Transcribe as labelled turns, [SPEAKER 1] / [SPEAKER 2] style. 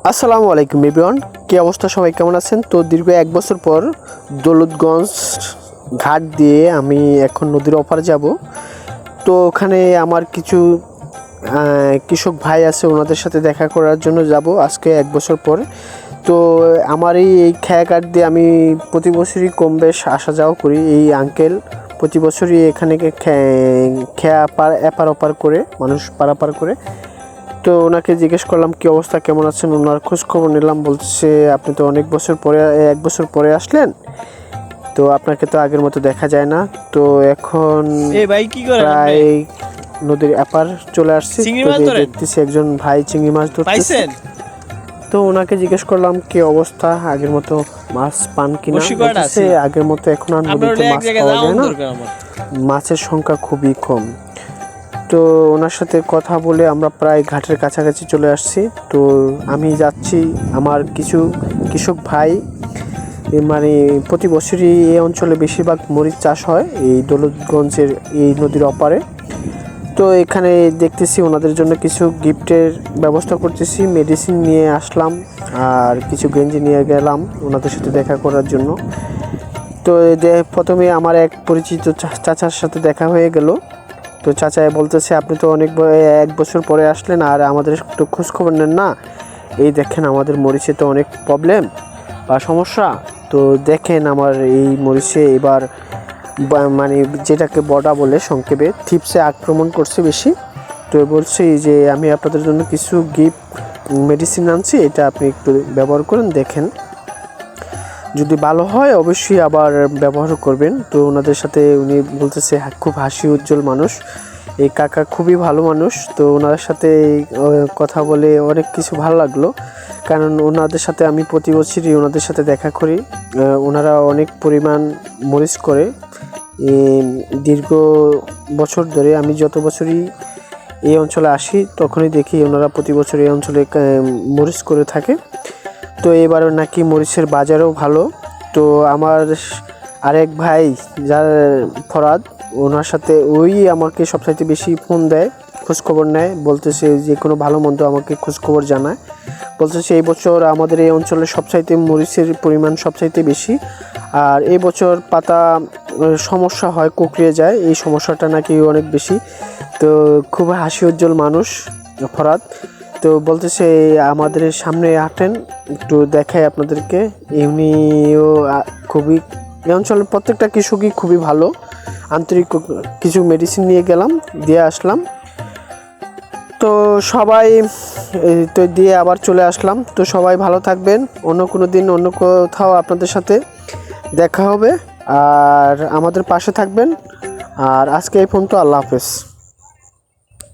[SPEAKER 1] আসসালামু আলাইকুম এভরিওয়ান, কি অবস্থা? সবাই কেমন আছেন? তো দীর্ঘ 1 বছর পর দৌলতগঞ্জ ঘাট দিয়ে আমি এখন নদীর ওপারে যাব। তো ওখানে আমার কিছু কৃষক ভাই আছে, ওনাদের সাথে দেখা করার জন্য যাব আজকে 1 বছর পর। তো আমার এই খেয়াঘাট দিয়ে আমি প্রতি বছরই কম বেশ আসা যাওয়া করি। এই আঙ্কেল প্রতি বছরই এখানে খেয়া এপার ওপার করে, মানুষ পারাপার করে। তো ওনাকে জিজ্ঞেস করলাম কি অবস্থা, কেমন আছেন, ওনার খোঁজ খবর নিলাম। বলছে আপনি তো অনেক বছর পরে 1 বছর পরে আসলেন, তো আপনাকে তো আগের মতো দেখা যায় না। তো এখন প্রায় নদীর এপার চলে আসছি, তো দেখতেছি একজন ভাই চিংড়ি মাছ ধরতেছে। তো ওনাকে জিজ্ঞেস করলাম কি অবস্থা, আগের মতো মাছ পান কিনা। বলতেছে আগের মতো এখন আর নদীতে মাছ পাওয়া যায় না, মাছের সংখ্যা খুবই কম। তো ওনার সাথে কথা বলে আমরা প্রায় ঘাটের কাছাকাছি চলে আসছি। তো আমি যাচ্ছি, আমার কিছু কৃষক ভাই মানে প্রতি বছরই এই অঞ্চলে বেশিরভাগ মরিচ চাষ হয়, এই দৌলতগঞ্জের এই নদীর ওপারে। তো এখানে দেখতেছি ওনাদের জন্য কিছু গিফটের ব্যবস্থা করতেছি, মেডিসিন নিয়ে আসলাম আর কিছু গেঞ্জি নিয়ে গেলাম ওনাদের সাথে দেখা করার জন্য। তো প্রথমে আমার এক পরিচিত চাচার সাথে দেখা হয়ে গেল। তো চাচা বলতেছে আপনি তো 1 বছর পরে আসলেন আর আমাদের একটু খোঁজখবর নেন না। এই দেখেন আমাদের মরিচে তো অনেক প্রবলেম বা সমস্যা। তো দেখেন আমার এই মরিচে এবার মানে যেটাকে বডা বলে সংক্ষেপে, থিপসে আক্রমণ করছে বেশি। তো বলছি যে আমি আপনাদের জন্য কিছু গিফট মেডিসিন আনছি, এটা আপনি একটু ব্যবহার করেন, দেখেন যদি ভালো হয় অবশ্যই আবার ব্যবহার করবেন। তো ওনাদের সাথে উনি বলতেছে খুব হাসি উজ্জ্বল মানুষ, এই কাকা খুবই ভালো মানুষ। তো ওনার সাথে কথা বলে অনেক কিছু ভালো লাগলো, কারণ ওনাদের সাথে আমি প্রতি বছরই ওনাদের সাথে দেখা করি। ওনারা অনেক পরিমাণ মরিচ করে দীর্ঘ বছর ধরে। আমি যত বছরই এই অঞ্চলে আসি তখনই দেখি ওনারা প্রতি বছর এই অঞ্চলে মরিচ করে থাকে। তো এবারও নাকি মরিচের বাজারও ভালো। তো আমার আরেক ভাই যার ফরাদ, ওনার সাথে ওই আমাকে সবচাইতে বেশি ফোন দেয়, খোঁজখবর নেয়, বলতেছে যে কোনো ভালো মন্দ আমাকে খোঁজখবর জানায়। বলতেছে এই বছর আমাদের এই অঞ্চলে সবচাইতে মরিচের পরিমাণ সবচাইতে বেশি, আর এই বছর পাতা সমস্যা হয়, কুকড়িয়ে যায়, এই সমস্যাটা নাকি অনেক বেশি। তো খুব হাসি উজ্জ্বল মানুষ ফরাদ। তো বলতেছে আমাদের সামনে হাঁটেন, একটু দেখাই আপনাদেরকে। এমনিও খুবই এই অঞ্চলের প্রত্যেকটা কৃষকই খুবই ভালো, আন্তরিক। কিছু মেডিসিন নিয়ে গেলাম, দিয়ে আসলাম। তো সবাই তো দিয়ে আবার চলে আসলাম। তো সবাই ভালো থাকবেন, অন্য কোনো দিন অন্য কোথাও আপনাদের সাথে দেখা হবে, আর আমাদের পাশে থাকবেন। আর আজকে এই পর্যন্ত, আল্লাহ হাফেজ।